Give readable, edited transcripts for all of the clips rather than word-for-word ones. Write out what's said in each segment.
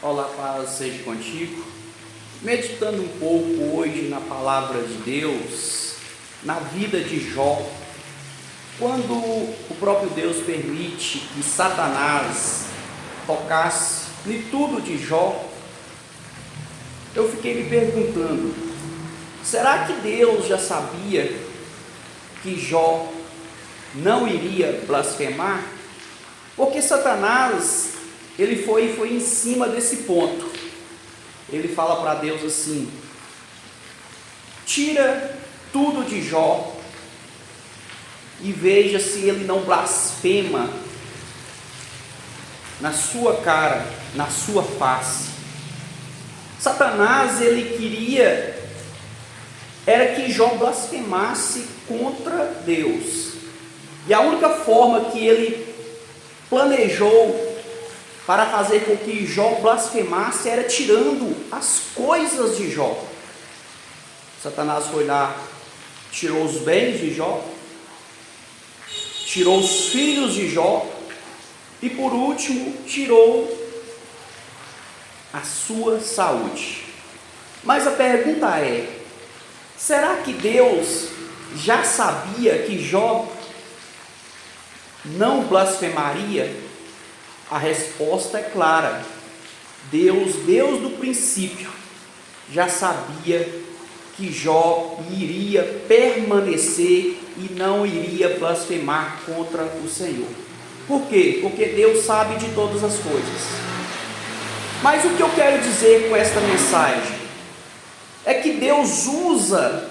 Olá, paz seja contigo. Meditando um pouco hoje na palavra de Deus, na vida de Jó, quando o próprio Deus permite que Satanás tocasse em tudo de Jó, eu fiquei me perguntando, será que Deus já sabia que Jó não iria blasfemar? Porque Satanás, ele foi em cima desse ponto. Ele fala para Deus assim: tira tudo de Jó e veja se ele não blasfema na sua cara, na sua face. Satanás, ele queria era que Jó blasfemasse contra Deus. E a única forma que ele planejou para fazer com que Jó blasfemasse era tirando as coisas de Jó. Satanás foi lá, tirou os bens de Jó, tirou os filhos de Jó e por último tirou a sua saúde. Mas a pergunta é: será que Deus já sabia que Jó não blasfemaria? A resposta é clara. Deus do princípio, já sabia que Jó iria permanecer e não iria blasfemar contra o Senhor. Por quê? Porque Deus sabe de todas as coisas. Mas o que eu quero dizer com esta mensagem é que Deus usa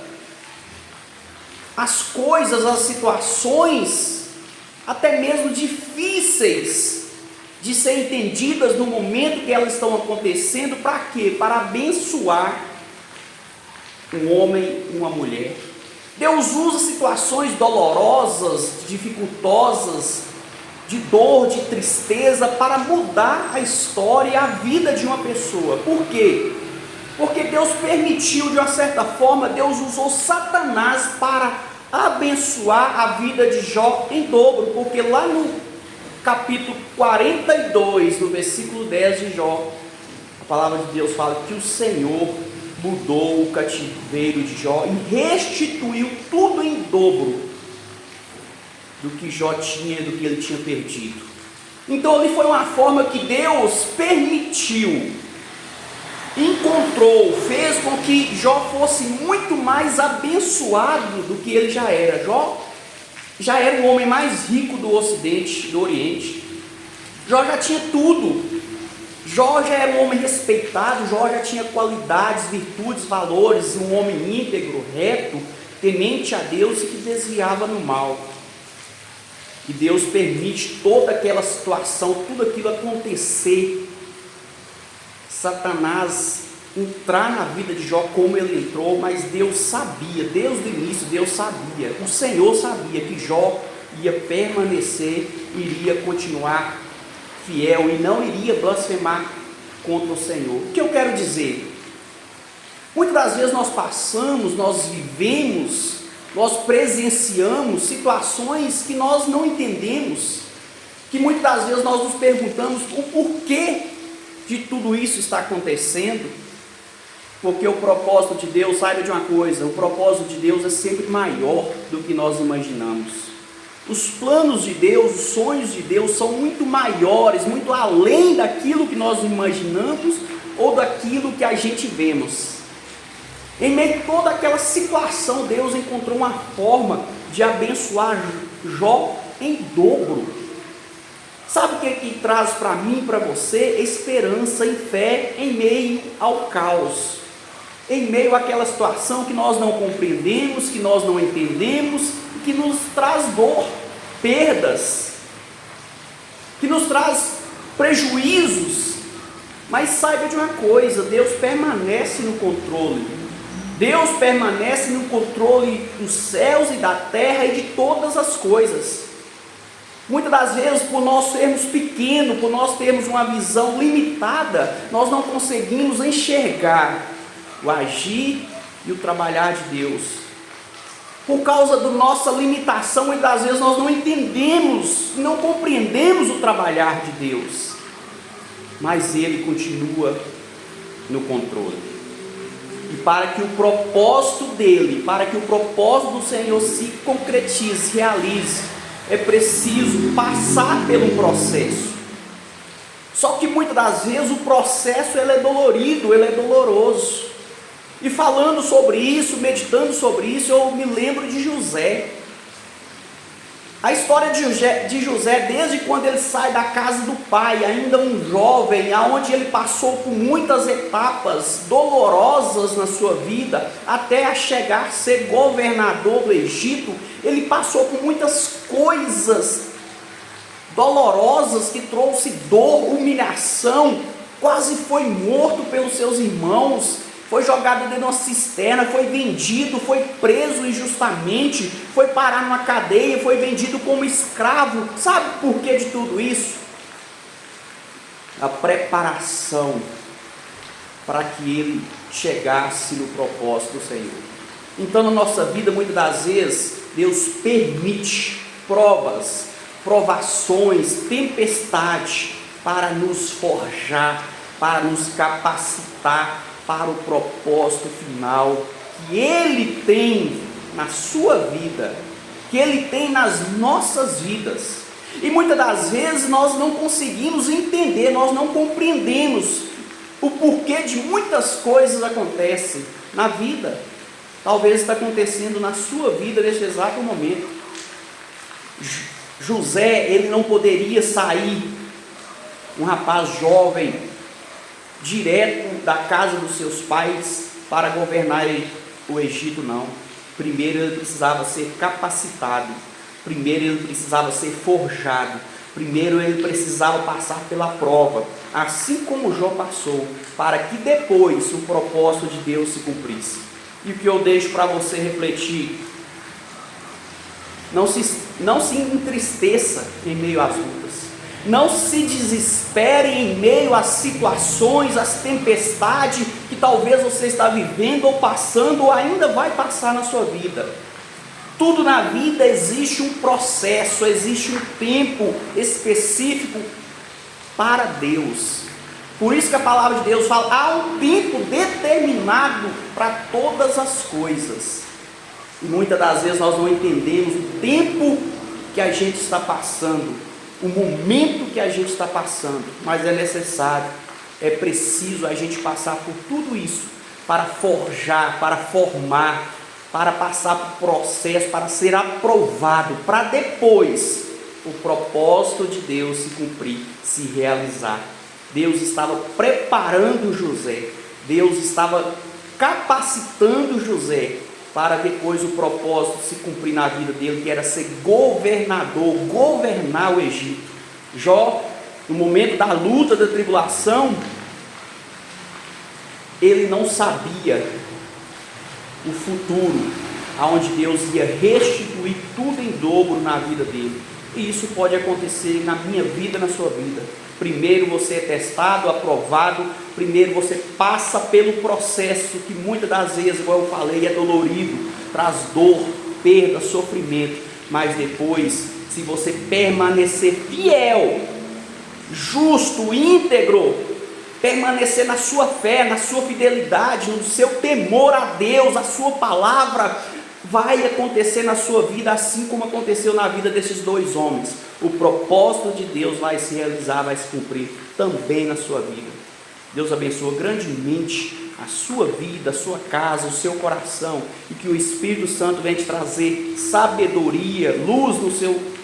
as coisas, as situações, até mesmo difíceis de ser entendidas no momento que elas estão acontecendo, para quê? Para abençoar um homem e uma mulher. Deus usa situações dolorosas, dificultosas, de dor, de tristeza, para mudar a história e a vida de uma pessoa. Por quê? Porque Deus permitiu, de uma certa forma, Deus usou Satanás para abençoar a vida de Jó em dobro, porque lá no capítulo 42, no versículo 10 de Jó, a palavra de Deus fala que o Senhor mudou o cativeiro de Jó e restituiu tudo em dobro do que Jó tinha, do que ele tinha perdido. Então ali foi uma forma que Deus permitiu, encontrou, fez com que Jó fosse muito mais abençoado do que ele já era. Jó já era o homem mais rico do Ocidente, do Oriente. Jó já tinha tudo. Jó já era um homem respeitado. Jó já tinha qualidades, virtudes, valores. Um homem íntegro, reto, temente a Deus e que desviava no mal. E Deus permite toda aquela situação, tudo aquilo acontecer. Satanás entrar na vida de Jó como ele entrou, mas Deus sabia, desde o início Deus sabia, o Senhor sabia que Jó ia permanecer, iria continuar fiel e não iria blasfemar contra o Senhor. O que eu quero dizer? Muitas das vezes nós passamos, nós vivemos, nós presenciamos situações que nós não entendemos, que muitas das vezes nós nos perguntamos o porquê de tudo isso está acontecendo. Porque o propósito de Deus, saiba de uma coisa, o propósito de Deus é sempre maior do que nós imaginamos. Os planos de Deus, os sonhos de Deus são muito maiores, muito além daquilo que nós imaginamos ou daquilo que a gente vemos. Em meio a toda aquela situação, Deus encontrou uma forma de abençoar Jó em dobro. Sabe o que traz para mim e para você? Esperança e fé em meio ao caos. Em meio àquela situação que nós não compreendemos, que nós não entendemos, que nos traz dor, perdas, que nos traz prejuízos. Mas saiba de uma coisa, Deus permanece no controle. Deus permanece no controle dos céus e da terra e de todas as coisas. Muitas das vezes, por nós sermos pequenos, por nós termos uma visão limitada, nós não conseguimos enxergar o agir e o trabalhar de Deus. Por causa da nossa limitação, muitas das vezes nós não entendemos, não compreendemos o trabalhar de Deus. mas Ele continua no controle. E para que o propósito dele, para que o propósito do Senhor se concretize, se realize, é preciso passar pelo processo. Só que muitas das vezes o processo ele é dolorido, ele é doloroso. E falando sobre isso, meditando sobre isso, eu me lembro de José. A história de José, desde quando ele sai da casa do pai, ainda um jovem, aonde ele passou por muitas etapas dolorosas na sua vida, até a chegar a ser governador do Egito, ele passou por muitas coisas dolorosas que trouxe dor, humilhação, quase foi morto pelos seus irmãos, foi jogado dentro de uma cisterna, foi vendido, foi preso injustamente, foi parar numa cadeia, foi vendido como escravo. Sabe por que de tudo isso? A preparação para que ele chegasse no propósito do Senhor. Então na nossa vida, muitas das vezes, Deus permite provas, provações, tempestade, para nos forjar, para nos capacitar para o propósito final que Ele tem na sua vida, que Ele tem nas nossas vidas. E muitas das vezes nós não conseguimos entender, nós não compreendemos o porquê de muitas coisas acontecem na vida. Talvez está acontecendo na sua vida neste exato momento. José, ele não poderia sair, um rapaz jovem, direto da casa dos seus pais para governar o Egito, não. Primeiro ele precisava ser capacitado, primeiro ele precisava ser forjado, primeiro ele precisava passar pela prova, assim como Jó passou, para que depois o propósito de Deus se cumprisse. E o que eu deixo para você refletir: não se entristeça em meio às lutas, não se desespere em meio às situações, às tempestades que talvez você está vivendo ou passando ou ainda vai passar na sua vida. Tudo na vida existe um processo, existe um tempo específico para Deus. Por isso que a palavra de Deus fala, há um tempo determinado para todas as coisas. E muitas das vezes nós não entendemos o tempo que a gente está passando, o momento que a gente está passando, mas é necessário, é preciso a gente passar por tudo isso, para forjar, para formar, para passar por processo, para ser aprovado, para depois o propósito de Deus se cumprir, se realizar. Deus estava preparando José, Deus estava capacitando José, para depois o propósito se cumprir na vida dele, que era ser governador, governar o Egito. Jó, no momento da luta, da tribulação, ele não sabia o futuro, aonde Deus ia restituir tudo em dobro na vida dele. E isso pode acontecer na minha vida, na sua vida. Primeiro você é testado, aprovado, primeiro você passa pelo processo que muitas das vezes, como eu falei, é dolorido, traz dor, perda, sofrimento, mas depois, se você permanecer fiel, justo, íntegro, permanecer na sua fé, na sua fidelidade, no seu temor a Deus, a sua palavra, vai acontecer na sua vida assim como aconteceu na vida desses dois homens. O propósito de Deus vai se realizar, vai se cumprir também na sua vida. Deus abençoe grandemente a sua vida, a sua casa, o seu coração, e que o Espírito Santo venha te trazer sabedoria, luz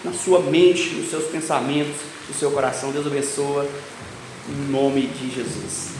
na sua mente, nos seus pensamentos, no seu coração. Deus abençoe em nome de Jesus.